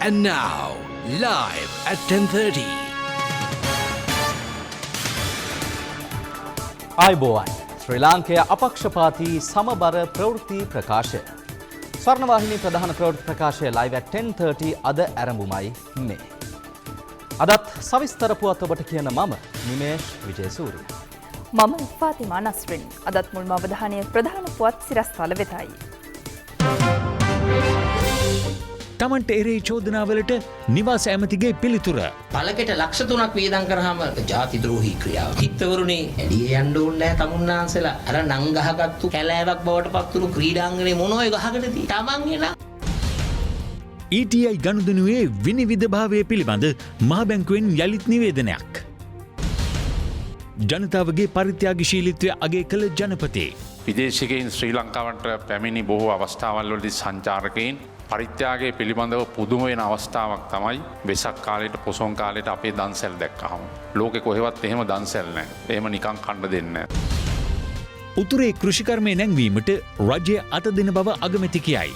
And now, live at 10:30. ආයුබෝවන් ශ්‍රී ලාංකේය අපක්ෂපාතී සමබර ප්‍රවෘත්ති ප්‍රකාශය. ස්වර්ණවාහිනී ප්‍රධාන ප්‍රවෘත්ති ප්‍රකාශය live at 10:30 අද ආරම්භුමයි මේ. අදත් සවිස්තර පුවත් ඔබට කියන මම නිමේෂ් විජේසූරිය. මම ෆාතිමා නස්රින්. අදත් මුල්ම අවධානය ප්‍රධාන පුවත් සිරස්තල වෙතයි. තමන්ට එරේ චෝදනාවලට නිවාස ඇමතිගේ පිළිතුර. පළකට ලක්ෂ 3ක් වියදම් කරාම ජාති ද්‍රෝහී ක්‍රියාව. හිතවරුනේ එළිය යන්න ඕනේ නැහැ තමුන්නාන්සලා. අර නං ගහගත්තු කැලෑවක් බවට පත්තුණු ක්‍රීඩාංගනේ මොනෝයි ගහකට තියෙන්නේ. තමන් එන ETI ගනුදෙනුවේ විනිවිදභාවය පිළිබඳ මහ බැංකුවෙන් යළිත් නිවේදනයක්. ජනතාවගේ පරිත්‍යාගශීලීත්වය අගය කළ ජනපති. විදේශිකයින් ශ්‍රී ලංකාවට පැමිණි බොහෝ අවස්ථාවල්වලදී සංචාරකයින් පරිත්‍යාගයේ පිළිබඳව පුදුම වෙන අවස්ථාවක් තමයි වෙසක් කාලයට පොසොන් කාලයට අපේ දන්සැල් දැක්කහම. ලෝකෙ කොහෙවත් එහෙම දන්සැල් නැහැ. එහෙම නිකන් කන්න දෙන්නේ නැහැ. උතුරේ කෘෂිකර්මය නැංවීමට රජය අත දෙන බව අගමැති කියයි.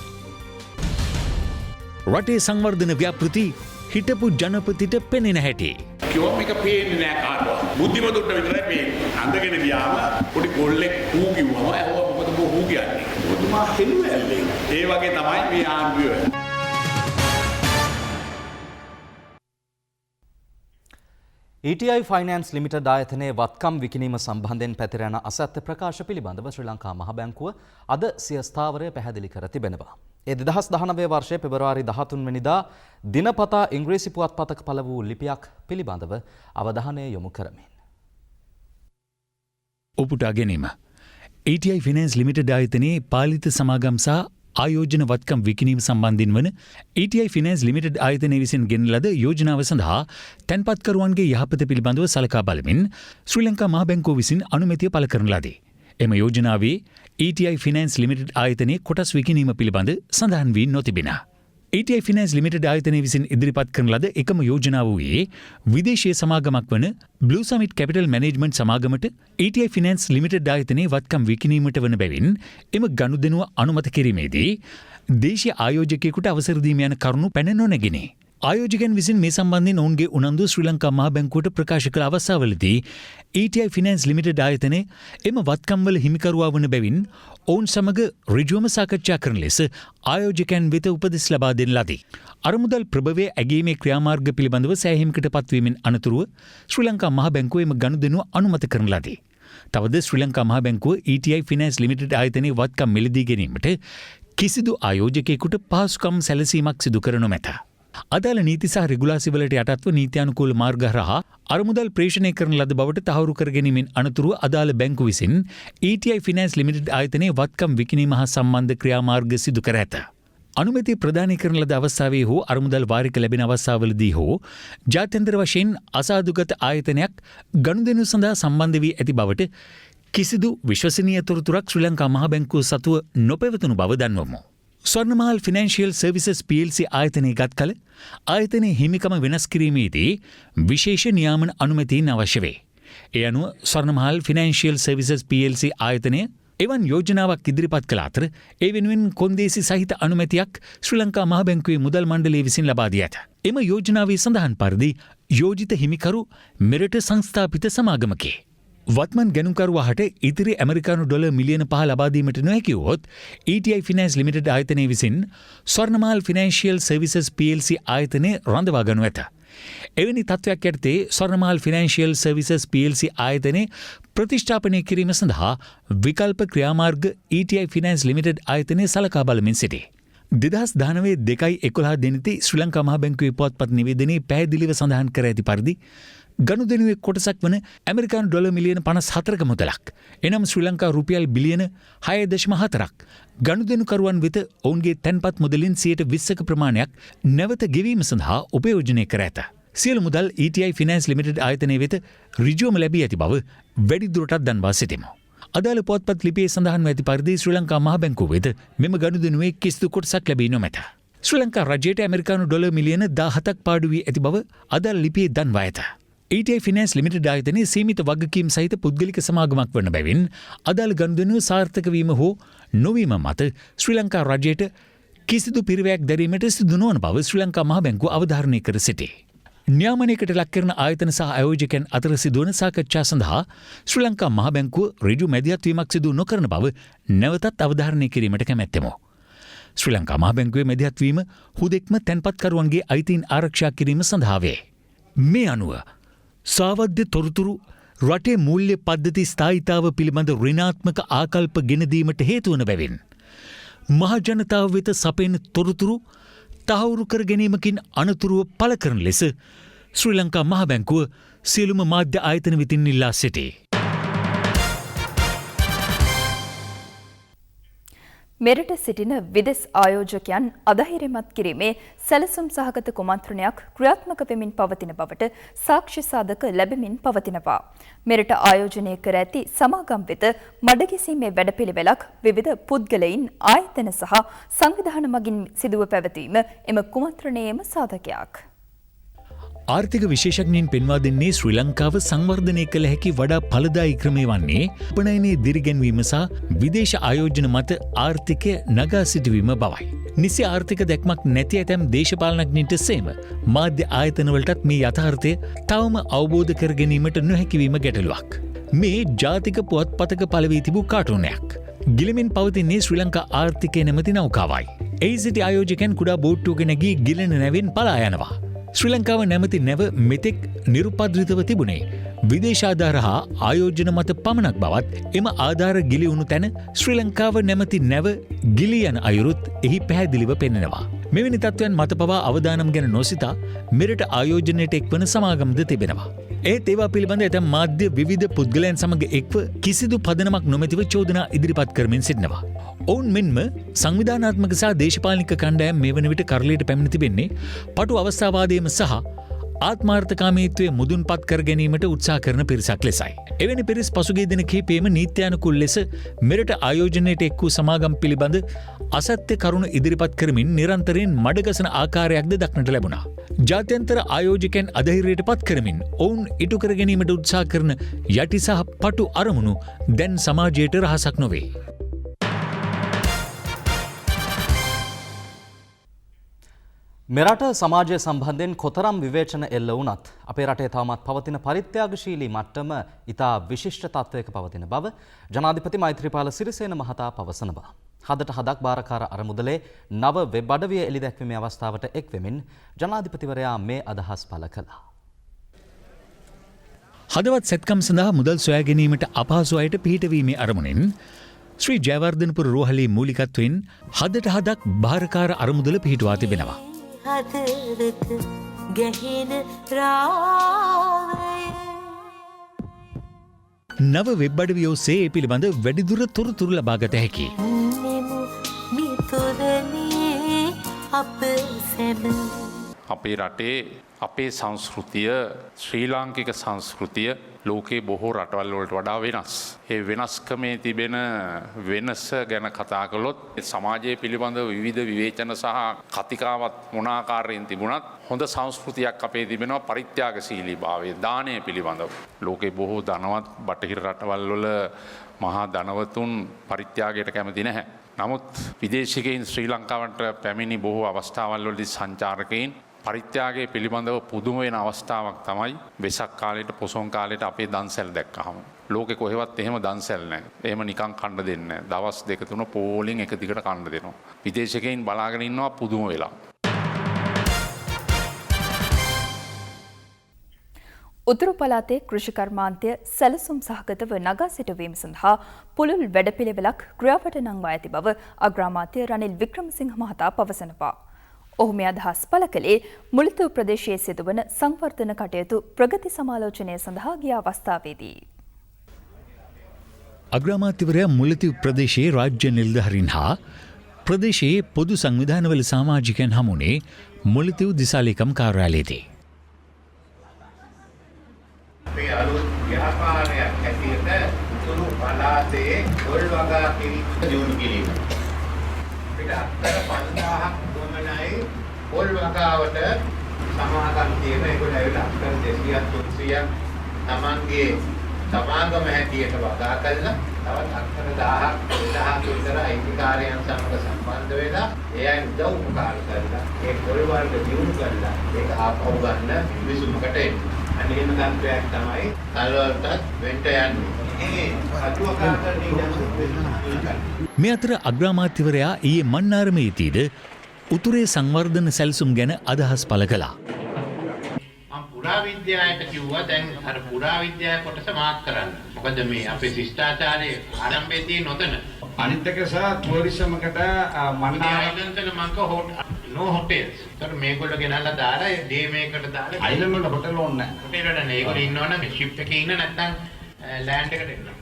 රටේ සංවර්ධන ව්‍යාපෘති හිටපු ජනපතිට පෙනෙන හැටි. කිව්වම එක පේන්නේ නෑ කාටවත්. බුද්ධිමතුන්ට විතරයි පේන්නේ. අඳගෙන ගියාම පොඩි කොල්ලෙක් හූ කිව්වම ඇහුවා මොකද බෝ හූ කියන්නේ. ඔබතුමා හෙළුවැල්ලේ. ඒ වගේ තමයි මේ ආණ්ඩුව. ETI ෆයිනෑන්ස් ලිමිටඩ් ආයතනයේ වත්කම් විකිණීම සම්බන්ධයෙන් පැතිර යන අසත්‍ය ප්‍රකාශ පිළිබඳව ශ්‍රී ලංකා මහ බැංකුව අද සිය ස්ථාවරය පැහැදිලි කර තිබෙනවා. ඒ 2019 වර්ෂයේ පෙබරවාරි 13 වෙනිදා දිනපතා ඉංග්‍රීසි පුවත්පතක පළ වූ ලිපියක් පිළිබඳව අවධානය යොමු කරමින්. ඔපුටා ගැනීම. ETI ෆිනෑන්ස් ලිමිටඩ් ආයතනයේ පාලිත සමාගම් සහ ආයෝජන වත්කම් විකිණීම සම්බන්ධයෙන් වන ETI ෆිනෑන්ස් ලිමිටඩ් ආයතනය විසින් ගෙන ලද යෝජනාව සඳහා තැන්පත්කරුවන්ගේ යහපත පිළිබඳව සලකා බලමින් ශ්‍රී ලංකා මහ බැංකුව විසින් අනුමැතිය පළ කරන ලදී. එම යෝජනාවේ ETI ෆිනෑන්ස් ලිමිටඩ් ආයතනයේ කොටස් විකිණීම පිළිබඳ සඳහන් වී නොතිබෙන. ETI ෆිනෑන්ස් ලිමිටඩ් ආයතනය විසින් ඉදිරිපත් කරන ලද එකම යෝජනාව වූයේ විදේශීය සමාගමක් වන බ්ලූ සමිට් කැපිටල් මැනේජ්මන්ට් සමාගමට ETI ෆිනෑන්ස් ලිමිටඩ් ආයතනයේ වත්කම් විකිණීමට වන බැවින් එම ගනුදෙනුව අනුමත කිරීමේදී දේශීය ආයෝජකයෙකුට අවසර දීම යන කරුණු පැන නොනැගිනේ. ආයෝජකයන් විසින් මේ සම්බන්ධයෙන් ඔවුන්ගේ උනන්දුව ශ්‍රී ලංකා මහ බැංකුවට ප්‍රකාශ කළ අවස්ථාවලදී ETI ෆිනෑන්ස් ලිමිටඩ් ආයතනය එම වත්කම්වල හිමිකරුවා වන බැවින් ඔවුන් සමග ඍජුවම සාකච්ඡා කරන ලෙස ආයෝජකයන් වෙත උපදෙස් ලබා දෙන ලදී. අරමුදල් ප්‍රභවය ඇගීමේ ක්‍රියාමාර්ග පිළිබඳව සෑහීමකට පත්වීමෙන් අනතුරුව ශ්‍රී ලංකා මහ බැංකුව එම ගනුදෙනුව අනුමත කරන ලදී. තවද ශ්‍රී ලංකා මහ බැංකුව ETI ෆිනෑන්ස් ලිමිටඩ් ආයතනයේ වත්කම් මිලදී ගැනීමට කිසිදු ආයෝජකයෙකුට පහසුකම් සැලසීමක් සිදු කර නොමැත. අදාළ නීති සහ රෙගුලාසිවලට යටත්ව නීත්‍යානුකූල මාර්ග හරහා අරමුදල් ප්‍රේෂණය කරන ලද බවට තහවුරු කර ගැනීමෙන් අනතුරුව අදාළ බැංකු විසින් ETI ෆිනෑන්ස් ලිමිටඩ් ආයතනයේ වත්කම් විකිණීම හා සම්බන්ධ ක්‍රියාමාර්ග සිදු කර ඇත. අනුමැතිය ප්‍රදානය කරන ලද අවස්ථාවේ හෝ අරමුදල් වාරික ලැබෙන අවස්ථාවලදී හෝ ජාත්‍යන්තර වශයෙන් අසාධුගත ආයතනයක් ගනුදෙනු සඳහා සම්බන්ධ වී ඇති බවට කිසිදු විශ්වසනීය තොරතුරක් ශ්‍රී ලංකා මහ බැංකුව සතුව නොපැවතුණු බව දන්වමු. ස්වර්ණමහල් ෆිනෑන්ෂියල් සර්විසස් PLC ආයතනය ගත් කල ආයතනයේ හිමිකම වෙනස් කිරීමේදී විශේෂ නියාමන අනුමැතීන් අවශ්‍ය වේ. ඒ අනුව ස්වර්ණමහල් ෆිනෑන්ෂියල් සර්විසස් PLC ආයතනය එවන් යෝජනාවක් ඉදිරිපත් කළ අතර ඒ වෙනුවෙන් කොන්දේසි සහිත අනුමැතියක් ශ්‍රී ලංකා මහ බැංකුවේ මුදල් මණ්ඩලය විසින් ලබා දී ඇත. එම යෝජනාවේ සඳහන් පරිදි යෝජිත හිමිකරු මෙරට සංස්ථාපිත සමාගමකි. වත්මන් ගැනුම්කරුවාට ඉතිරි ඇමරිකානු ඩොලර් මිලියන 5 ලබා දීමට නොහැකි වුවොත් ETI ෆිනෑන්ස් ලිමිටඩ් ආයතනය විසින් ස්වර්ණමහල් ෆිනෑන්ෂියල් සර්විසස් PLC ආයතනය රඳවා ගනු ඇත. එවැනි තත්ත්වයක් යටතේ ස්වර්ණමහල් ෆිනෑන්ෂියල් සර්විසස් PLC ආයතනය ප්‍රතිෂ්ඨාපනය කිරීම සඳහා විකල්ප ක්‍රියාමාර්ග ETI ෆිනෑන්ස් ලිමිටඩ් ආයතනය සලකා බලමින් සිටී. 2019 දිනති ශ්‍රී ලංකා මහ බැංකුවේ පුවත්පත් නිවේදනයේ පැහැදිලිව සඳහන් කර ඇති පරිදි ගනුදෙනුවේ කොටසක් වන ඇමරිකානු ඩොලර් මිලියන 54ක මුදලක් එනම් ශ්‍රී ලංකා රුපියල් බිලියන 6.4ක් ගනුදෙනුකරුවන් වෙත ඔවුන්ගේ තැන්පත් මුදලින් 20% ප්‍රමාණයක් නැවත ගෙවීම සඳහා උපයෝජනය කර ඇත. සියලු මුදල් ETI ෆිනෑන්ස් ලිමිටඩ් ආයතනය වෙත ඍජුවම ලැබී ඇති බව වැඩිදුරටත් දන්වා සිටිමු. අදාළ පුවත්පත් ලිපියේ සඳහන්ව ඇති පරිදි ශ්‍රී ලංකා මහ බැංකුව වෙත මෙම ගනුදෙනුවේ කිසිදු කොටසක් ලැබී නොමැත. ශ්‍රී ලංකා රජයට ඇමරිකානු ඩොලර් මිලියන 17ක් පාඩු වී ඇති බව අදාළ ලිපියේ දන්වා ඇත. ETI ෆිනෑන්ස් ලිමිටඩ් ආයතනයේ සීමිත වගකීම් සහිත පුද්ගලික සමාගමක් වන බැවින් අදාළ ගනුදෙනුව සාර්ථක වීම හෝ නොවීම මත ශ්‍රී ලංකා රජයට කිසිදු පිරිවැයක් දැරීමට සිදු නොවන බව ශ්‍රී ලංකා මහ බැංකුව අවධාරණය කර සිටී. න්‍යාමනයකට ලක් කරන ආයතන සහ ආයෝජකයන් අතර සිදුවන සාකච්ඡා සඳහා ශ්‍රී ලංකා මහ බැංකුව ඍජු මැදිහත්වීමක් සිදු නොකරන බව නැවතත් අවධාරණය කිරීමට කැමැත්තෙමු. ශ්‍රී ලංකා මහ බැංකුවේ මැදිහත්වීම හුදෙක්ම තැන්පත්කරුවන්ගේ අයිතීන් ආරක්ෂා කිරීම සඳහා වේ. මේ අනුව සාවද්‍ය තොරතුරු රටේ මූල්‍ය පද්ධති ස්ථායීතාව පිළිබඳ ඍණාත්මක ආකල්ප ගෙනදීමට හේතුවන බැවින් මහජනතාව වෙත සපයන තොරතුරු තහවුරු කර ගැනීමකින් අනතුරුව පළ කරන ලෙස ශ්‍රී ලංකා මහ බැංකුව සියලුම මාධ්‍ය ආයතන වෙතින් ඉල්ලා සිටී. මෙරට සිටින විදෙස් ආයෝජකයන් අධෛර්යමත් කිරීමේ සැලසුම් සහගත කුමන්ත්‍රණයක් ක්‍රියාත්මක වෙමින් පවතින බවට සාක්ෂි සාධක ලැබෙමින් පවතිනවා. මෙරට ආයෝජනය කර ඇති සමාගම් වෙත මඩගැසීමේ වැඩපිළිවෙලක් විවිධ පුද්ගලයින් ආයතන සහ සංවිධාන මගින් සිදුව පැවතීම එම කුමන්ත්‍රණයේම සාධකයක්. ආර්ථික විශේෂඥයින් පෙන්වා දෙන්නේ ශ්‍රී ලංකාව සංවර්ධනය කළ හැකි වඩා ඵලදායී ක්‍රමය වන්නේ උපනයනයේ දිරිගැන්වීම සහ විදේශ ආයෝජන මත ආර්ථිකය නගා සිටුවීම බවයි. නිසි ආර්ථික දැක්මක් නැති ඇතැම් දේශපාලනඥයින්ට සේම මාධ්‍ය ආයතනවලටත් මේ යථාර්ථය තවම අවබෝධ කර ගැනීමට නොහැකිවීම ගැටලුවක්. මේ ජාතික පුවත්පතක පළ වී තිබූ කාටුනයක්. ගිලමින් පවතින්නේ ශ්‍රී ලංකා ආර්ථිකය නැමැති නෞකාවයි. එහි සිටි ආයෝජකයන් කුඩා බෝට්ටුවක නැගී ගිලෙන නැවෙන් පලා යනවා. ශ්‍රී ලංකාව නැමති නැව මෙතෙක් නිරුපද්‍රිතව තිබුණේ විදේශාධාර හා ආයෝජන මත පමණක් බවත් එම ආධාර ගිලිවුණු තැන ශ්‍රී ලංකාව නැමති නැව ගිලී යන අයුරුත් එහි පැහැදිලිව පෙනෙනවා. මෙවැනි තත්ත්වයන් මත පවා අවදානම් ගැන නොසිතා මෙරට ආයෝජනයට එක්වන සමාගම්ද තිබෙනවා. ඒත් ඒවා පිළිබඳ ඇතැම් මාධ්‍ය විවිධ පුද්ගලයන් සමග එක්ව කිසිදු පදනමක් නොමැතිව චෝදනා ඉදිරිපත් කරමින් සිටිනවා. ඔවුන් මෙන්ම සංවිධානාත්මක සහ දේශපාලනික කණ්ඩායම් මේ වන විට කරලියට පැමිණ තිබෙන්නේ පටු අවස්ථාවාදයේම සහ ආත්මාර්ථකාමීත්වය මුදුන්පත් කර ගැනීමට උත්සාහ කරන පිරිසක් ලෙසයි. එවැනි පිරිස් පසුගිය දින කිහිපෙම නීත්‍යානුකූල ලෙස මෙරට ආයෝජනයට එක් වූ සමාගම් පිළිබඳ අසත්‍ය කරුණු ඉදිරිපත් කරමින් නිරන්තරයෙන් මඩගසන ආකාරයක්ද දක්නට ලැබුණා. ජාත්‍යන්තර ආයෝජකයන් අධෛර්යයට පත් කරමින් ඔවුන් ඉටු කර ගැනීමට උත්සාහ කරන යටි සහ පටු අරමුණු දැන් සමාජයට රහසක් නොවේ. මෙරට සමාජය සම්බන්ධයෙන් කොතරම් විවේචන එල්ල වුණත් අපේ රටේ තවමත් පවතින පරිත්‍යාගශීලී මට්ටම ඉතා විශිෂ්ට තත්ත්වයක පවතින බව ජනාධිපති මෛත්‍රීපාල සිරිසේන මහතා පවසනවා. හදට හදක් භාරකාර අරමුදලේ නව වෙබ් අඩවිය එළිදැක්වීමේ අවස්ථාවට එක් වෙමින් ජනාධිපතිවරයා මේ අදහස් පළ කළා. හදවත් සැත්කම් සඳහා මුදල් සොයා ගැනීමට අපහසු අයට පිහිටවීමේ අරමුණින් ශ්‍රී ජයවර්ධනපුර රෝහලේ මූලිකත්වයෙන් හදට හදක් භාරකාර අරමුදල පිහිටුවා තිබෙනවා. හදවත ගැහෙන රාවය නව වෙබ් අඩවිය ඔස්සේ ඒ පිළිබඳ වැඩිදුර තොරතුරු ලබා ගත හැකි. නෙමු මිතුරනේ අප සැම අපේ රටේ අපේ සංස්කෘතිය ශ්‍රී ලාංකික සංස්කෘතිය ලෝකේ බොහෝ රටවල් වලට වඩා වෙනස්. ඒ වෙනස්කමේ තිබෙන වෙනස ගැන කතා කළොත් සමාජයේ පිළිබඳ විවිධ විවේචන සහ කතිකාවත් මොන ආකාරයෙන් තිබුණත් හොඳ සංස්කෘතියක් අපේ තිබෙනවා පරිත්‍යාගශීලී භාවය දානය පිළිබඳව. ලෝකේ බොහෝ ධනවත් බටහිර රටවල් වල මහා ධනවතුන් පරිත්‍යාගයට කැමති නැහැ. නමුත් විදේශිකයින් ශ්‍රී ලංකාවට පැමිණි බොහෝ අවස්ථාවල් වලදී සංචාරකයින් පරිත්‍යාගයේ පිළිබඳව පුදුම වෙන අවස්ථාවක් තමයි වෙසක් කාලේට පොසොන් කාලේට අපේ දන්සැල් දැක්කහම. ලෝකේ කොහෙවත් එහෙම දන්සැල් නැහැ. එහෙම නිකන් කන්න දෙන්නේ නැහැ. දවස් දෙක තුන පෝලිං එක දිගට කන්න දෙනවා. විදේශිකයින් බලාගෙන ඉන්නවා පුදුම වෙලා. උතුරු පළාතේ කෘෂි කර්මාන්තය සැලසුම් සහගතව නගා සිටුවීම සඳහා පුළුල් වැඩපිළිවෙලක් ක්‍රියාවට නංවා ඇති බව අග්‍රාමාත්‍ය රනිල් වික්‍රමසිංහ මහතා පවසනවා. ඔහු මේ අදහස් පළ කළේ මුලිතව ප්‍රදේශයේ සිදුවන සංවර්ධන කටයුතු ප්‍රගති සමාලෝචනය සඳහා ගිය අවස්ථාවේදී. අග්‍රාමාත්‍යවරයා මුලිතව ප්‍රදේශයේ රාජ්‍ය නිලධාරීන් හා ප්‍රදේශයේ පොදු සංවිධානවල සමාජිකයන් හමුනේ මුලිතව දිසාලේකම් කාර්යාලයේදී. මේ අලුත් ව්‍යාපාරයක් ඇටියට උතුරු පළාතේ පොල් වගා කිරීම දියුණු කිරීම. අපිට අත්තර 5000ක් වමනයි පොල් වගාවට සමාගම් තියෙන ඒගොල්ලෝ ඇවිල්ලා අත්තර 200ක් 300ක් Tamanගේ සමාගම හැටියට වගා කළා තවත් අක්ෂර 1000ක් 2000ක් විතර අයිතිකාරයන් සමග සම්බන්ධ වෙලා ඒ අය උදව් උපකාර කරලා ඒ පොල් වර්ග දියුණු කරලා ඒක ආපහු ගන්න විසුමකට එන්න. අන්න එහෙම තත්ත්වයක් තමයි කල්වලටත් වෙන්න යන්නේ. ඒ අතුවකාරණී මේ අතර අග්‍රාමාත්‍යවරයා ඊයේ මන්නාරමේදීද උතුරේ සංවර්ධන සැලසුම් ගැන අදහස් පළ කළා. පුරා විද්‍යාවට කිව්වා දැන් අර පුරා විද්‍යාව කොටස මාක් කරන්න. මොකද මේ අපේ ශිෂ්ටාචාරයේ ආරම්භයේදී නොතන අනිත් එක සහ ටුවරිසම්කට ආයිලන්ඩ් මංක නෝ හොටෙල්ස්. ඒතර මේගොල්ලෝ ගෙනල්ලා දාලා ඩේ මේකට දාලා අයිලන්ඩ් වල හොටෙල් ඕනේ නැහැ. හොටෙල් වල නේ. ඒගොල්ලෝ ඉන්නවනම් මේ ෂිප් එකේ ඉන්න නැත්නම් ලෑන්ඩ් එකට එන්න.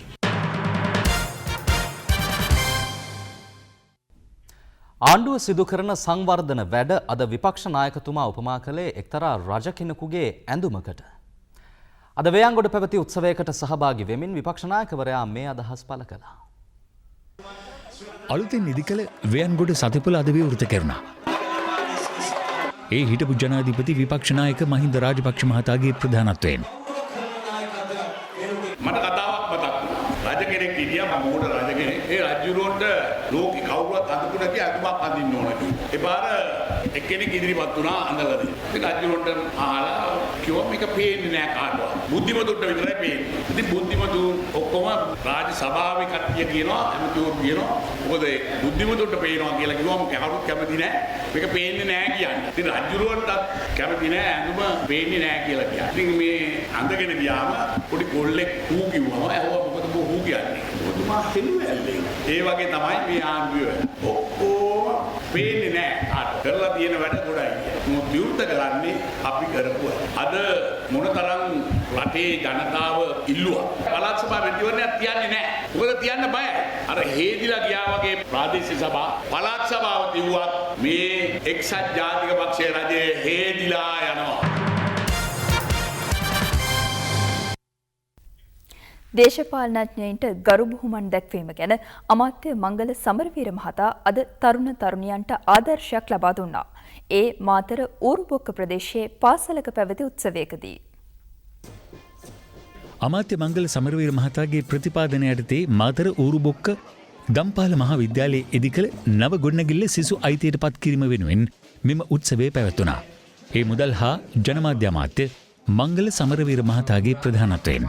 ආණ්ඩුව සිදු කරන සංවර්ධන වැඩ අද විපක්ෂ නායකතුමා උපමා කළේ එක්තරා රජ කෙනෙකුගේ ඇඳුමකට. අද වේයන්ගොඩ පැවති උත්සවයකට සහභාගී වෙමින් විපක්ෂ නායකවරයා මේ අදහස් පළ කළා. අලුතෙන් ඉදිකළ වේයන්ගොඩ සතිපොළ අද විවෘත කෙරුණා. ඒ හිටපු ජනාධිපති විපක්ෂ නායක මහින්ද රාජපක්ෂ මහතාගේ ප්‍රධානත්වයෙන් මට කතාවක් මතක් වුණා. රජ කෙනෙක් හිටියා මම උඩ රජ කෙනෙක්. ඒ රජුරොන්ට ලෝකෙ කවුරුවත් අඳපු නැති අඳුමක් අඳින්න ඕන කිව්වා. ඒ පාර එක්කෙනෙක් ඉදිරිපත් වුණා අඳලාදී. ඒ රජුරොන්ට අහලා කිව්වා මේක පේන්නේ නෑ කාටවත්. බුද්ධිමතුන්ට විතරයි පේන්නේ. ඉතින් බුද්ධිමතුන් ඔක්කොම රාජ සභාවේ කට්ටිය කියනවා එමුතුන් කියනවා මොකද බුද්ධිමතුන්ට පේනවා කියලා කිව්වම කවුරුත් කැමති නෑ. මේක පේන්නේ නෑ කියන්නේ. ඉතින් රජුරොන්ට කැමති නෑ අඳුම පේන්නේ නෑ කියලා කියනවා. ඉතින් මේ අඳගෙන ගියාම පොඩි කොල්ලෙක් හූ කිව්වම ඇහුවා මොකද හූ කියන්නේ. ඔබතුමා හෙළුවැල්ලේ. ඒ වගේ තමයි මේ ආණ්ඩුව. ඔක්කොම පේන්නේ නෑ. කරලා තියෙන වැඩ ගොඩයි. මොකද විවෘත කරන්නේ අපි කරපුවා. අද මොනතරම් රටේ ජනතාව ඉල්ලුවා. පළාත් සභා මැතිවරණයක් තියන්නේ නෑ. මොකද තියන්න බයයි. අර හේදිලා ගියා වගේ ප්‍රාදේශීය සභා පළාත් සභාව තිබුවත් මේ එක්සත් ජාතික පක්ෂයේ රජේ හේදිලා යනවා. දේශපාලනඥයින්ට ගරු බුහුමන් දැක්වීම ගැන අමාත්‍ය මංගල සමරවීර මහතා අද තරුණ තරුණියන්ට ආදර්ශයක් ලබා දුන්නා. ඒ මාතර ඌරුබොක්ක ප්‍රදේශයේ පාසලක පැවති උත්සවයකදී. අමාත්‍ය මංගල සමරවීර මහතාගේ ප්‍රතිපාදනය යටතේ මාතර ඌරුබොක්ක ගම්පාල මහා විද්‍යාලයේ ඉදිකළ නව ගොඩනැගිල්ල සිසු අයිතියට පත් කිරීම වෙනුවෙන් මෙම උත්සවය පැවැත්වුණා. ඒ මුදල් හා ජනමාධ්‍ය අමාත්‍ය මංගල සමරවීර මහතාගේ ප්‍රධානත්වයෙන්.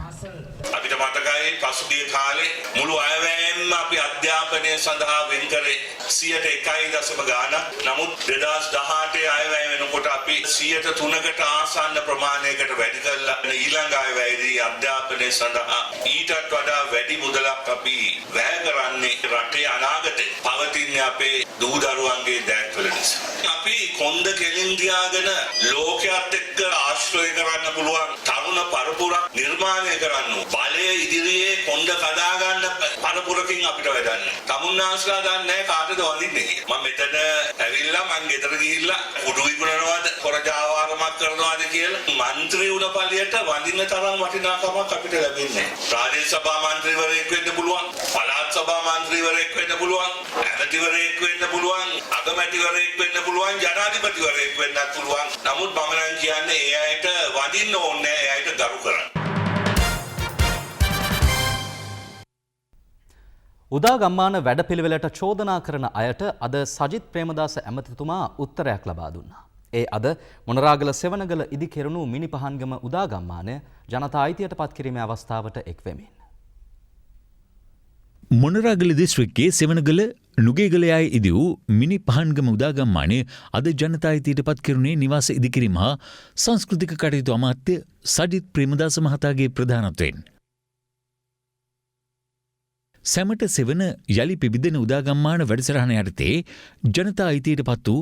පසුගිය කාලේ මුළු අයවැයෙන්ම අපි අධ්‍යාපනය සඳහා වෙන් කරේ 101 ගාණක්. නමුත් 2018 අයවැය වෙනකොට අපි 3%කට ආසන්න ප්‍රමාණයකට වැඩි කරලා ඊළඟ අයවැයේදී අධ්‍යාපනය සඳහා ඊටත් වඩා වැඩි මුදලක් අපි වැය කරන්නේ රටේ අනාගතේ පවතින අපේ දූ දරුවන්ගේ දැක්වල නිසා. අපි කොන්ද කෙලින් තියාගෙන ලෝකයට එක්ක ආශ්‍රය කරන්න පුළුවන් තරුණ පරපුරක් නිර්මාණය කරන්න. බලය ඉදිරියේ කොන්ද කඩා ගන්න පරපුරකින් අපිට වැඩන්නේ. තමුන්නාස්ලා දන්නේ කාටද වඳින්නේ කියලා. මම මෙතන ඇවිල්ලා මං ගෙදර ගිහිල්ලා උඩු විකුණනවාද කොරජාවාරමක් කරනවාද කියලා മന്ത്രി වුණ පළියට වඳින්න තරම් වටිනාකමක් අපිට ලැබෙන්නේ. ප්‍රාදේශ සභා മന്ത്രിවරයෙක් වෙන්න පුළුවන්, පළාත් සභා മന്ത്രിවරයෙක් වෙන්න පුළුවන්, ඇමතිවරයෙක් වෙන්න පුළුවන්, අගමැතිවරයෙක් වෙන්න පුළුවන්, ජනාධිපතිවරයෙක් වෙන්නත් පුළුවන්. නමුත් මම නම් කියන්නේ ඒ අයට වඳින්න ඕනේ, ඒ අයට ගරු කරන්න. උදා ගම්මාන වැඩපිළිවෙලට චෝදනා කරන අයට අද සජිත් ප්‍රේමදාස ඇමතිතුමා උත්තරයක් ලබා දුන්නා. ඒ අද මොනරාගල සෙවණගල ඉදිකෙරුණු මිනිපහන්ගම උදා ගම්මානය ජනතා අයිතියට පත් කිරීමේ අවස්ථාවට එක් වෙමින්. මොනරාගල දිස්ත්‍රික්කයේ සෙවණගල නුගේගලයායි ඉදි වූ මිනිපහන්ගම උදා ගම්මානය අද ජනතා අයිතියට පත් කෙරුණේ නිවාස ඉදිකිරීම හා සංස්කෘතික කටයුතු අමාත්‍ය සජිත් ප්‍රේමදාස මහතාගේ ප්‍රධානත්වයෙන්. සැමට සෙවන යළි පිබිදෙන උදාගම්මාන වැඩසටහන යටතේ ජනතා අයිතියට පත් වූ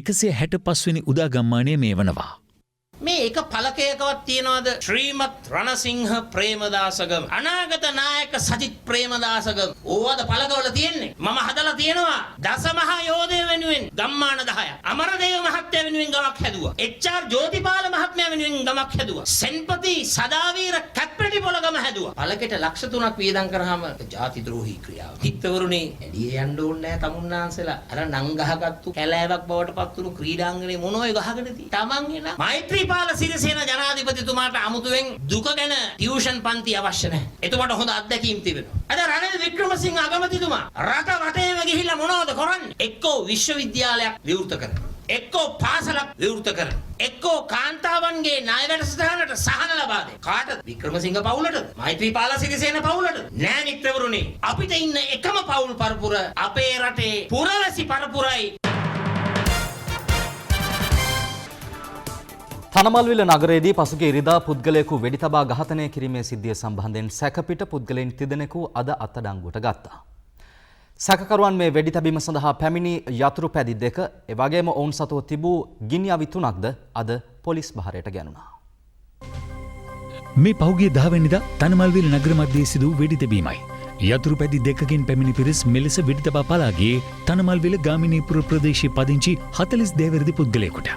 165 වෙනි උදාගම්මානය මේ වනවා. මේ එක පළකයකවත් තියනවාද ශ්‍රීමත් රණසිංහ ප්‍රේමදාසගම අනාගත නායක සජිත් ප්‍රේමදාසගම ඕවද පළකවල තියෙන්නේ මම හදලා තියෙනවා දසමහා යෝධය වෙනුවෙන් ගම්මාන 10ක් අමරදේව මහත්තයා වෙනුවෙන් ගමක් හැදුවා එච්.ආර්. ජෝතිපාල මහත්මයා වෙනුවෙන් ගමක් හැදුවා සෙන්පති සදාවීර කැප්පෙටිපොළ ගම හැදුවා පළකෙට ලක්ෂ 3ක් වියදම් කරාම ජාති ද්‍රෝහී ක්‍රියාව හිටවරුනේ එළිය යන්න ඕනේ නැහැ තමුන්නාන්සලා අර නංගහගත්තු කැලෑවක් බවට පත් වුණු ක්‍රීඩාංගනේ මොනෝයි ගහකටදී තමන් එන මෛත්‍රී මෛත්‍රීපාල සිරිසේන ජනාධිපතිතුමාට අමුතුවෙන් දුක ගැන ටියුෂන් පන්ති අවශ්‍ය නැහැ. එතුමාට හොඳ අත්දැකීම් තිබෙනවා. අද රනිල් වික්‍රමසිංහ අගමැතිතුමා රට වටේම ගිහිල්ලා මොනවද කරන්නේ? එක්කෝ විශ්වවිද්‍යාලයක් විවෘත කරනවා. එක්කෝ පාසලක් විවෘත කරනවා. එක්කෝ කාන්තාවන්ගේ ණය වැඩසටහනට සහන ලබා දෙන. කාටද? වික්‍රමසිංහ පවුලටද? මෛත්‍රීපාල සිරිසේන පවුලටද? නෑ මිත්‍රවරුනි. අපිට ඉන්න එකම පවුල් පරපුර අපේ රටේ පුරවැසි පරපුරයි. තනමල්විල නගරයේදී පසුගිය ඉරිදා පුද්ගලයෙකු වෙඩි තබා ඝාතනය කිරීමේ සිද්ධිය සම්බන්ධයෙන් සැකපිට පුද්ගලයන් තිදෙනෙකු අද අත්අඩංගුවට ගත්තා. සැකකරුවන් මේ වෙඩි තැබීම සඳහා පැමිණි යතුරු පැදි දෙක එවැගේම ඔවුන් සතුව තිබූ ගිනි අවි තුනක්ද අද පොලිස් බහරයට ගැනුණා. මේ පහුගිය 10 වෙනිදා තනමල්විල නගර මැදේ සිදු වූ වෙඩි තැබීමයි. යතුරු පැදි දෙකකින් පැමිණි පිරිස් මෙලෙස වෙඩි තබා පලා ගියේ තනමල්විල ගාමිණීපුර ප්‍රදේශයේ පදිංචි 42 වැනි පුද්ගලයෙකුට.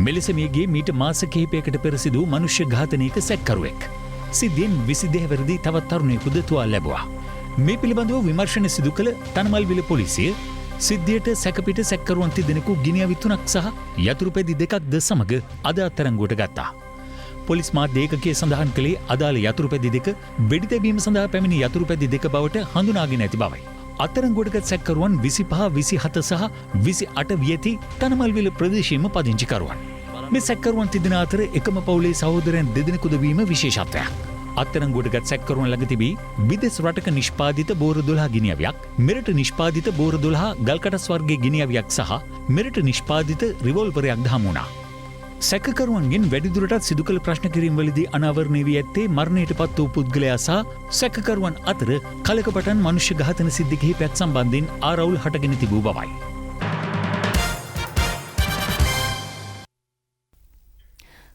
මෙලෙස මියගියේ මීට මාස කිහිපයකට පෙර සිදු වූ මනුෂ්‍ය ඝාතනයක සැකකරුවෙක්. සිද්ධියෙන් 22 වැනි තවත් තරුණයෙකුද තුවාල ලැබුවා. මේ පිළිබඳව විමර්ශන සිදු කළ තනමල්විල පොලිසිය සිද්ධියට සැකපිට සැකකරුවන් තිදෙනෙකු ගිනි අවි 3ක් සහ යතුරු පැදි 2ක්ද සමග අද අත්අඩංගුවට ගත්තා. පොලිස් මාධ්‍ය ඒකකයේ සඳහන් කළේ අදාළ යතුරු පැදි දෙක වෙඩි තැබීම සඳහා පැමිණි යතුරු පැදි දෙක බවට හඳුනාගෙන ඇති බවයි. අත්අඩංගුවටගත් සැකකරුවන් 25, 27 සහ 28 වියති තනමල්විල ප්‍රදේශයේම පදිංචිකරුවන්. මේ සැකකරුවන් තිදෙන අතර එකම පවුලේ සහෝදරයන් දෙදෙනෙකුද වීම විශේෂත්වයක්. අත්අඩංගුවටගත් සැකකරුවන් ළඟ තිබී විදෙස් රටක නිෂ්පාදිත බෝර 12 ගිනි අවියක්, මෙරට නිෂ්පාදිත බෝර 12 ගල්කටස් වර්ගයේ ගිනි අවියක් සහ මෙරට නිෂ්පාදිත රිවෝල්වරයක් හමු වුණා. සැකකරුවන්ගෙන් වැඩිදුරටත් සිදු කළ ප්‍රශ්න කිරීම්වලදී අනාවරණය වී ඇත්තේ මරණයට පත් වූ පුද්ගලයා සහ සැකකරුවන් අතර කලකපටන් මනුෂ්‍ය ඝාතන සිද්ධි කිහිපයක් සම්බන්ධයෙන් ආරවුල් හටගෙන තිබූ බවයි.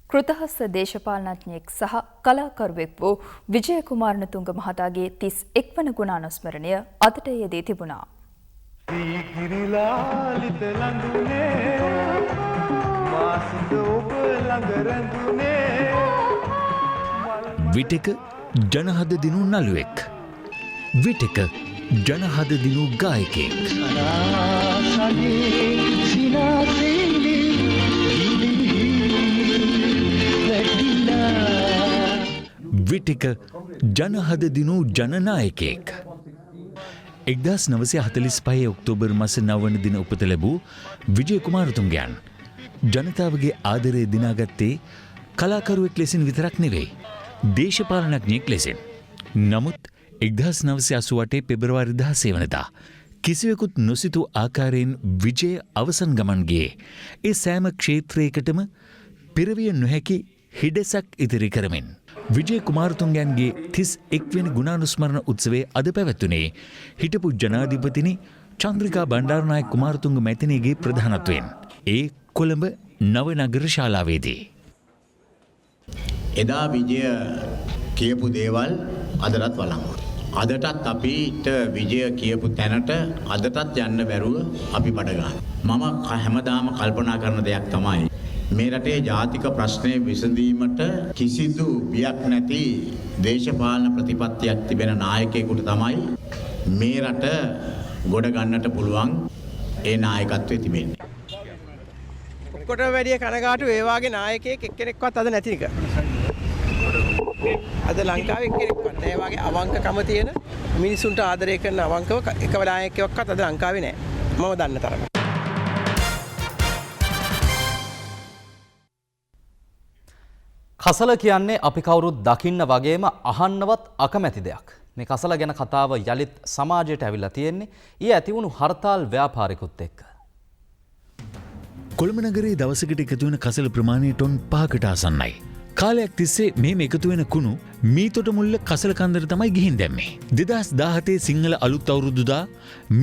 කෘතහස්ත දේශපාලනඥයෙක් සහ කලාකරුවෙක් වූ විජය කුමාරණතුංග මහතාගේ 31 වන ගුණානුස්මරණය අදට යෙදී තිබුණා. විටක ජනහද දිනු නළුවෙක්. විටක ජනහද දිනු ගායකයෙක්. විටක ජනහද දිනු ජනනායකයෙක්. 1945 ඔක්තෝබර් මාස 9 වන දින උපත ලැබූ විජය කුමාරතුංගයන් ජනතාවගේ ආදරය දිනාගත්තේ කලාකරුවෙක් ලෙසින් විතරක් නෙවෙයි, දේශපාලනඥයෙක් ලෙසින්. නමුත් 1988 පෙබරවාරි 16 වනදා කිසිවෙකුත් නොසිතූ ආකාරයෙන් විජය අවසන් ගමන් ගියේ ඒ සෑම ක්ෂේත්‍රයකටම පිරවිය නොහැකි හිඩසක් ඉදිරි කරමින්. විජය කුමාරතුංගයන්ගේ 31 වෙනි ගුණානුස්මරණ උත්සවයේ අද පැවැත්වුණේ හිටපු ජනාධිපතිනි චන්ද්‍රිකා බණ්ඩාරනායක කුමාරතුංග මැතිණියගේ ප්‍රධානත්වයෙන් ඒ කොළඹ නවනගර ශාලාවේදී. එදා විජය කියපු දේවල් අදටත් වළංගුයි. අදටත් අපිට විජය කියපු තැනට අදටත් යන්න බැරුව අපි බඩ ගන්නවා. මම හැමදාම කල්පනා කරන දෙයක් තමයි මේ රටේ ජාතික ප්‍රශ්නය විසඳීමට කිසිදු බියක් නැති දේශපාලන ප්‍රතිපත්තියක් තිබෙන නායකයෙකුට තමයි මේ රට ගොඩ ගන්නට පුළුවන් ඒ නායකත්වයේ තිබෙන්නේ. ඔක්කොට වැඩිය කනගාටු ඒ වාගේ නායකයෙක් එක්කෙනෙක්වත් අද නැති එක. අද ලංකාවේ එක්කෙනෙක්වත් නැහැ. ඒ වාගේ අවංකකම තියෙන මිනිසුන්ට ආදරය කරන අවංකව එක නායකයෙක්වත් අද ලංකාවේ නැහැ. මම දන්න තරම. කසල කියන්නේ අපි කවුරුත් දකින්න වගේම අහන්නවත් අකමැති දෙයක්. මේ කසල ගැන කතාව යලිත් සමාජයට ඇවිල්ලා තියෙන්නේ ඊ ඇති වුණු හර්තාල් ව්‍යාපාරිකුත් එක්ක. කොළඹ නගරයේ දවසකට එකතු වෙන කසල ප්‍රමාණය ටොන් 5කට ආසන්නයි. කාලයක් තිස්සේ මේ එකතු වෙන කුණු මීතොට මුල්ල කසල කන්දර තමයි ගිහින් දැම්මේ. 2017 සිංහල අලුත් අවුරුද්දා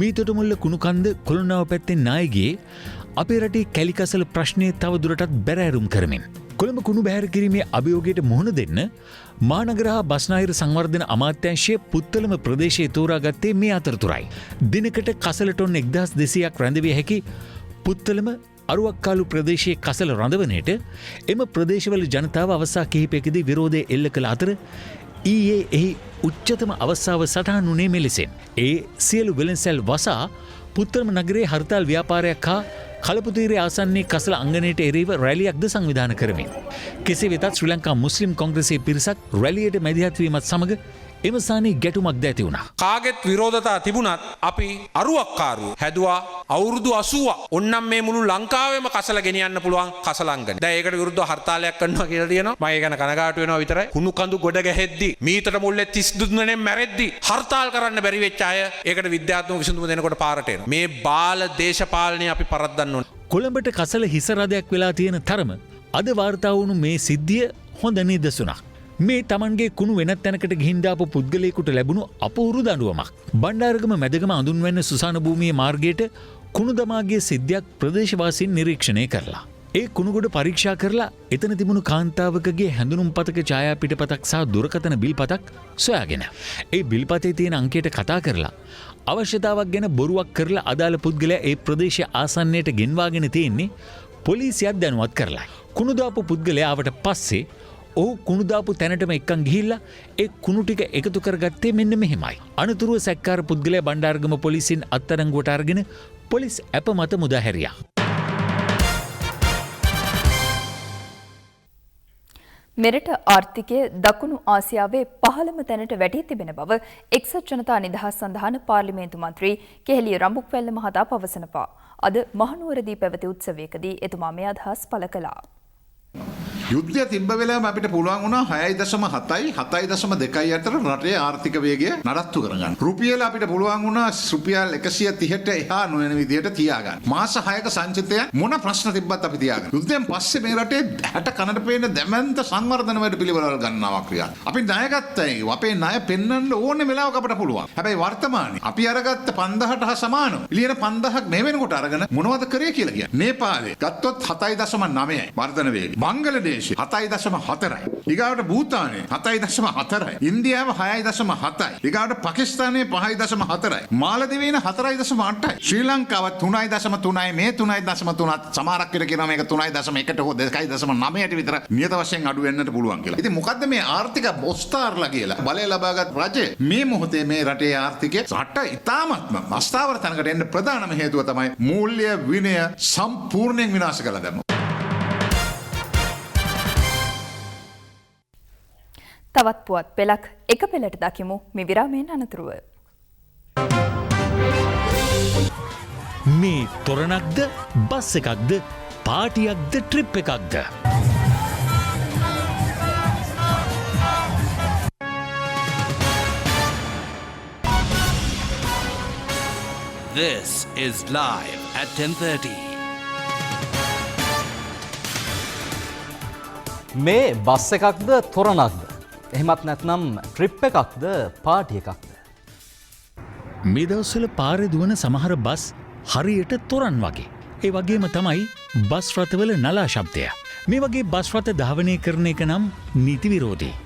මීතොට මුල්ල කුණු කන්ද කොළොන්නාව පැත්තෙන් නායකගේ අපේ රටේ කැලි කසල ප්‍රශ්නය තව දුරටත් බැරෑරුම් කරමින්. කොළඹ කුණු බැහැර කිරීමේ අභියෝගයට මුහුණ දෙන්න මානගර හා බස්නාහිර සංවර්ධන අමාත්‍යාංශය පුත්තලම ප්‍රදේශයේ තෝරාගත්තේ මේ අතරතුරයි. දිනකට කසල ටොන් 1200ක් රැඳවිය හැකි පුත්තලම අරුවක්කාලු ප්‍රදේශයේ කසල රඳවනයට එම ප්‍රදේශවල ජනතාව අවස්ථා කිහිපයකදී විරෝධය එල්ල කළ අතර ඊයේ එහි උච්චතම අවස්ථාව සටහන් වුණේ මෙලෙසෙන්. ඒ සියලු වෙළඳසැල් වසා පුත්තරම නගරයේ හර්තාල් ව්‍යාපාරයක් හා කලපුතීරේ ආසන්නයේ කසල අංගණයට එරෙහිව රැලියක්ද සංවිධානය කරමින්. කෙසේ වෙතත් ශ්‍රී ලංකා මුස්ලිම් කොංග්‍රසයේ පිරිසක් රැලියට මැදිහත් වීමත් සමග එම ස්ථානයේ ගැටුමක්ද ඇති වුණා. කාගෙත් විරෝධතා තිබුණත් අපි අරුවක්කාරු හැදුවා අවුරුදු 80 ඔන්නම් මේ මුළු ලංකාවෙම කසල ගෙනියන්න පුළුවන් කසලංගන. දැන් ඒකට විරුද්ධව හර්තාලයක් කරනවා කියලා තියෙනවා. මම ඒක ගැන කනගාටු වෙනවා විතරයි. කුණු කඳු ගොඩ ගැහෙද්දි මීතර මුල්ලේ 32 දෙනෙක් මැරෙද්දි හර්තාල් කරන්න බැරි වෙච්ච අය ඒකට විද්‍යාත්මක විසඳුම දෙනකොට පාරට එනවා. මේ බාල දේශපාලනය අපි පරද්දන්න ඕන. කොළඹට කසල හිස රදයක් වෙලා තියෙන තරම අද වාර්තා වුණු මේ සිද්ධිය හොඳ නිදසුනක්. මේ තමන්ගේ කුණු වෙනත් තැනකට ගිහින් දාපු පුද්ගලයෙකුට ලැබුණු අපූරු දඬුවමක්. බණ්ඩාරගම මැදගම අඳුන්වැන්න සුසාන භූමියේ මාර්ගයට කුණු දමාගේ සිද්ධියක් ප්‍රදේශවාසීන් නිරීක්ෂණය කරලා. ඒ කුණුගොඩ පරීක්ෂා කරලා එතන තිබුණු කාන්තාවකගේ හැඳුනුම් පතක ඡායා පිටපතක් සහ දුරකථන බිල්පතක් සොයාගෙන. ඒ බිල්පතේ තියෙන අංකයට කතා කරලා අවශ්‍යතාවක් ගැන බොරුවක් කරලා අදාළ පුද්ගලයා ඒ ප්‍රදේශය ආසන්නයට ගෙන්වාගෙන තියෙන්නේ පොලිසියත් දැනුවත් කරලා. කුණු දාපු පුද්ගලයා ආවට පස්සේ ඔහු කුණු දාපු තැනටම එක්කන් ගිහිල්ලා ඒ කුණු ටික එකතු කරගත්තේ මෙන්න මෙහෙමයි. අනතුරුව සැකකාර පුද්ගලයා බණ්ඩාරගම පොලිසියෙන් අත්අඩංගුවට අරගෙන පොලිස් ඇප මත මුදා හැරියා. මෙරට ආර්ථිකය දකුණු ආසියාවේ පහළම තැනට වැටී තිබෙන බව එක්සත් ජනතා නිදහස් සඳහන පාර්ලිමේන්තු මන්ත්‍රී කෙහෙලිය රඹුක්වැල්ල මහතා පවසනවා. අද මහනුවරදී පැවති උත්සවයකදී එතුමා මේ අදහස් පළ කළා. යුද්ධය තිබ්බ වෙලාවම අපිට පුළුවන් වුණා 6.7යි 7.2යි අතර රටේ ආර්ථික වේගය නඩත්තු කරගන්න. රුපියල අපිට පුළුවන් වුණා රුපියල් 130ට එහා නොවන විදිහට තියාගන්න. මාස 6ක සංචිතය මොන ප්‍රශ්න තිබ්බත් අපි තියාගන්න. යුද්ධයෙන් පස්සේ මේ රටේ 60 කනට පේන දැමන්ත සංවර්ධන වැඩ පිළිවෙලවල් ගන්නවා ක්‍රියා. අපි ණයගත්තයි. අපේ ණය පෙන්වන්න ඕනේ වෙලාවක අපිට පුළුවන්. හැබැයි වර්තමානයේ අපි අරගත්ත 5000ට හා සමානව පිළියන 5000ක් මේ වෙනකොට අරගෙන මොනවද කරේ කියලා කියන්නේ. නේපාලේ ගත්තොත් 7.9යි වර්ධන වේගය. බංගලදේශ 7.4යි. ඊගාවට භූතානයේ 7.4යි. ඉන්දියාව 6.7යි. ඊගාවට පාකිස්තානයේ 5.4යි. මාලදිවයින 4.8යි. ශ්‍රී ලංකාව 3.3යි. මේ 3.3ත් සමහරක් විතර කියනවා මේක 3.1ට හෝ 2.9ට විතර නියත වශයෙන් අඩු වෙන්නට පුළුවන් කියලා. ඉතින් මොකද්ද මේ ආර්ථික බොස්තාර්ලා කියලා බලය ලබාගත් රජය මේ මොහොතේ මේ රටේ ආර්ථිකය රට ඉතාමත්ම අස්ථාවර තැනකට එන්න ප්‍රධානම හේතුව තමයි මූල්‍ය විනය සම්පූර්ණයෙන් විනාශ කළා දැම්ම. තවත් පුවත් පෙළක් එක පෙළට දකිමු මේ විරාමයෙන් අනතුරුව. මේ තොරණක්ද බස් එකක්ද පාටියක්ද ට්‍රිප් එකක්ද? This is live at 10:30. මේ බස් එකක්ද තොරණක්ද? එහෙමත් නැත්නම් ට්‍රිප් එකක්ද පාටි එකක්ද? මේ දවස්වල පාරේ දුවන සමහර බස් හරියට තොරන් වගේ. ඒ වගේම තමයි බස් රථවල නලා ශබ්දය. මේ වගේ බස් රථ ධාවනය කරන එක නම් නීති විරෝධී.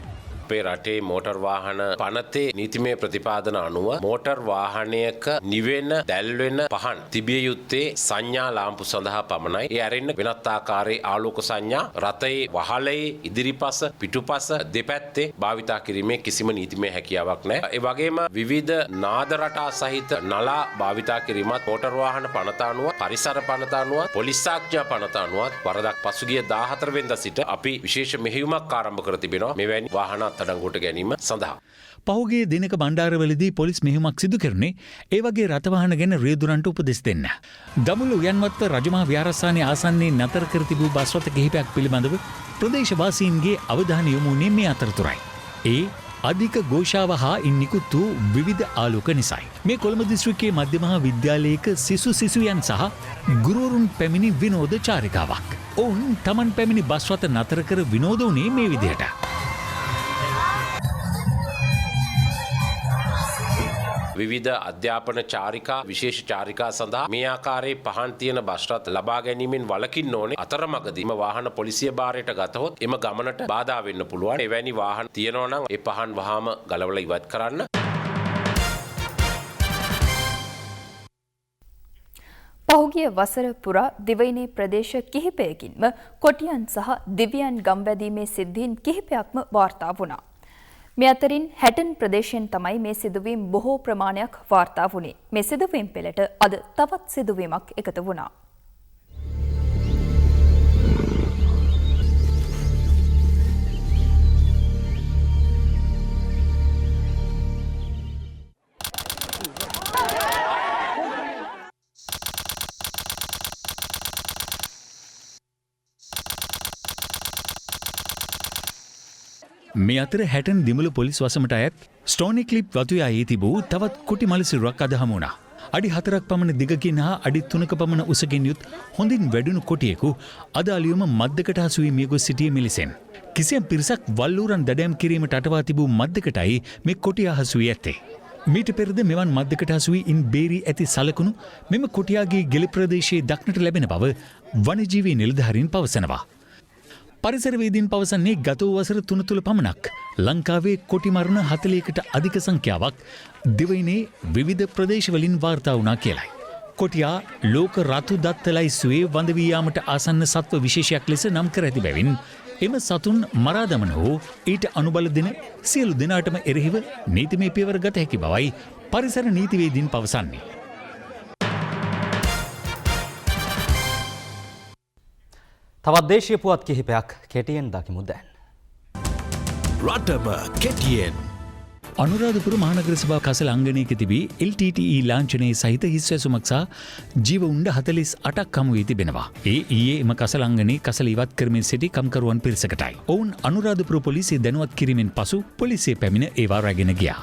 අපේ රටේ මෝටර් වාහන පනතේ නීතිමය ප්‍රතිපාදන අනුව මෝටර් වාහනයක නිවෙන දැල්වෙන පහන් තිබිය යුත්තේ සංඥා ලාම්පු සඳහා පමණයි. ඒ අරින්න වෙනත් ආකාරයේ ආලෝක සංඥා රථයේ වහලේ ඉදිරිපස පිටුපස දෙපැත්තේ භාවිතා කිරීමේ කිසිම නීතිමය හැකියාවක් නැහැ. ඒ වගේම විවිධ නාද රටා සහිත නලා භාවිතා කිරීමත් මෝටර් වාහන පනත අනුව පරිසර පනත අනුව පොලිස් ආඥා පනත අනුවත් වරදක් පසුගිය 14 වෙනිදා සිට අපි විශේෂ මෙහෙයුමක් ආරම්භ කර තිබෙනවා. මෙවැනි වාහන අත්අඩංගුවට ගැනීම සඳහා. පහුගිය දිනක බණ්ඩාරවලදී පොලිස් මෙහෙයුමක් සිදු කරන්නේ ඒ වගේ රථවාහන ගැන රියදුරන්ට උපදෙස් දෙන්න. දමුල්ල උයන්වත්ත රජමහා විහාරස්ථානයේ ආසන්නයේ නතර කර තිබූ බස් රථ කිහිපයක් පිළිබඳව ප්‍රදේශවාසීන්ගේ අවධානය යොමු වුණේ මේ අතරතුරයි. ඒ අධික ഘോഷාව හා ඉන් නිකුත් වූ විවිධ ආලෝක නිසායි. මේ කොළඹ දිස්ත්‍රික්කයේ මධ්‍ය මහා විද්‍යාලයක සිසුයන් සහ ගුරුවරුන් පැමිණි විනෝද චාරිකාවක්. ඔවුන් තමන් පැමිණි බස් රථ නතර කර විනෝද වුණේ මේ විදිහට. විවිධ අධ්‍යාපන චාරිකා විශේෂ චාරිකා සඳහා මේ ආකාරයේ පහන් තියෙන බස් රථ ලබා ගැනීමෙන් වළකින්න ඕනේ. අතරමඟදීම වාහන පොලිසිය බාරයට ගතහොත් එම ගමනට බාධා වෙන්න පුළුවන්. එවැනි වාහන තියෙනවා නම් ඒ පහන් වහාම ගලවලා ඉවත් කරන්න. පහුගිය වසර පුරා දිවයිනේ ප්‍රදේශ කිහිපයකින්ම කොටියන් සහ දිව්‍යයන් ගම්වැදීමේ සිද්ධීන් කිහිපයක්ම වාර්තා වුණා. මේ අතරින් හැටන් ප්‍රදේශයෙන් තමයි මේ සිදුවීම් බොහෝ ප්‍රමාණයක් වාර්තා වුණේ. මේ සිදුවීම් පෙළට අද තවත් සිදුවීමක් එකතු වුණා. මේ අතර හැටන් දිමුල පොලිස් වසමට අයත් ස්ටෝනි ක්ලිප් වතුයායේ තිබූ තවත් කුටි මලසිරුවක් අද හමුණා. අඩි 4ක් පමණ දිගකින් හා අඩි 3ක පමණ උසකින් යුත් හොඳින් වැඩුණු කොටියෙකු අද අලියුම මද්දකට හසු වී මිය ගොස් සිටියේ මෙලෙසෙන්. කිසියම් පිරිසක් වල්ලූරන් දඩයම් කිරීමට අටවා තිබූ මද්දකටයි මේ කොටිය හසු වී ඇත්තේ. මීට පෙරද මෙවන් මද්දකට හසු වී ඉන් බේරී ඇති සලකුණු මෙම කොටියාගේ ගෙලි ප්‍රදේශයේ දක්නට ලැබෙන බව වනජීවී නිලධාරීන් පවසනවා. පරිසරවේදීන් පවසන්නේ ගත වූ වසර 3 තුල පමණක් ලංකාවේ කොටි මරණ 40කට අධික සංඛ්‍යාවක් දිවයිනේ විවිධ ප්‍රදේශවලින් වාර්තා වුණා කියලයි. කොටියා ලෝක රතු දත්තලයිස්වේ වඳ වී යාමට ආසන්න සත්ව විශේෂයක් ලෙස නම් කර ඇති බැවින් එම සතුන් මරා දමන හෝ ඊට අනුබල දෙන සියලු දෙනාටම එරෙහිව නීතිමය පියවර ගත හැකි බවයි පරිසර නීතිවේදීන් පවසන්නේ. තවත් දේශීය පුවත් කිහිපයක් කෙටියෙන් දකිමු දැන්. රටම කෙටියෙන්. අනුරාධපුර මහනගර සභා කසල අංගණයක තිබී LTTE ලාංඡනයේ සහිත හිස් වැසුමක් සහ ජීව උණ්ඩ 48ක් හමු වී තිබෙනවා. ඊයේ එම කසල අංගණයේ කසල ඉවත් කරමින් සිටි කම්කරුවන් පිරිසකටයි. ඔවුන් අනුරාධපුර පොලිසිය දැනුවත් කිරීමෙන් පසු පොලිසිය පැමිණ ඒවා රැගෙන ගියා.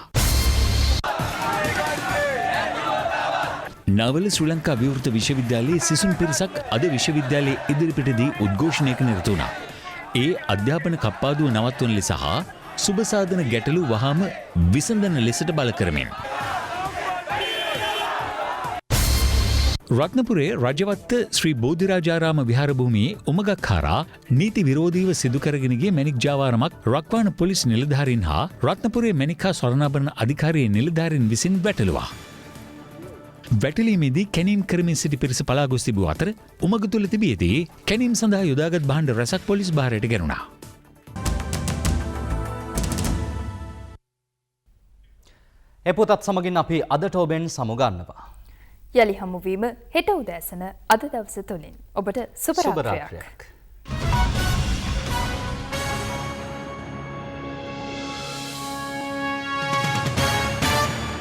නවල ශ්‍රී ලංකා විවෘත විශ්වවිද්‍යාලයේ සිසුන් පිරිසක් අද විශ්වවිද්‍යාලයේ ඉදිරිපිටදී උද්ඝෝෂණයක නිරත වුණා. ඒ අධ්‍යාපන කප්පාදුව නවත්වන ලෙස හා සුබසාධන ගැටලු වහාම විසඳන ලෙසට බල කරමින්. රත්නපුරේ රජවත්ත ශ්‍රී බෝධිරාජාරාම විහාර භූමියේ උමගක් හරහා නීති විරෝධීව සිදු කරගෙන ගිය මැණික් ජාවාරමක් රක්වාන පොලිස් නිලධාරීන් හා රත්නපුරේ මැණික් හා ස්වර්ණාභරණ අධිකාරියේ නිලධාරීන් විසින් වැටළුවා. වැටලීමේදී කැනීම් කරමින් සිටි පිරිස පලා ගොස් තිබූ අතර උමග තුළ තිබියදී කැනීම් සඳහා යොදාගත් භාණ්ඩ රැසක් පොලිස් භාරයට ගැනුණා. එපොතත් සමගින් අපි අදට ඔබෙන් සමුගන්නවා. යලි හමුවීම හෙට උදෑසන අද දවස තුලින් ඔබට සුබ රාත්‍රියක්.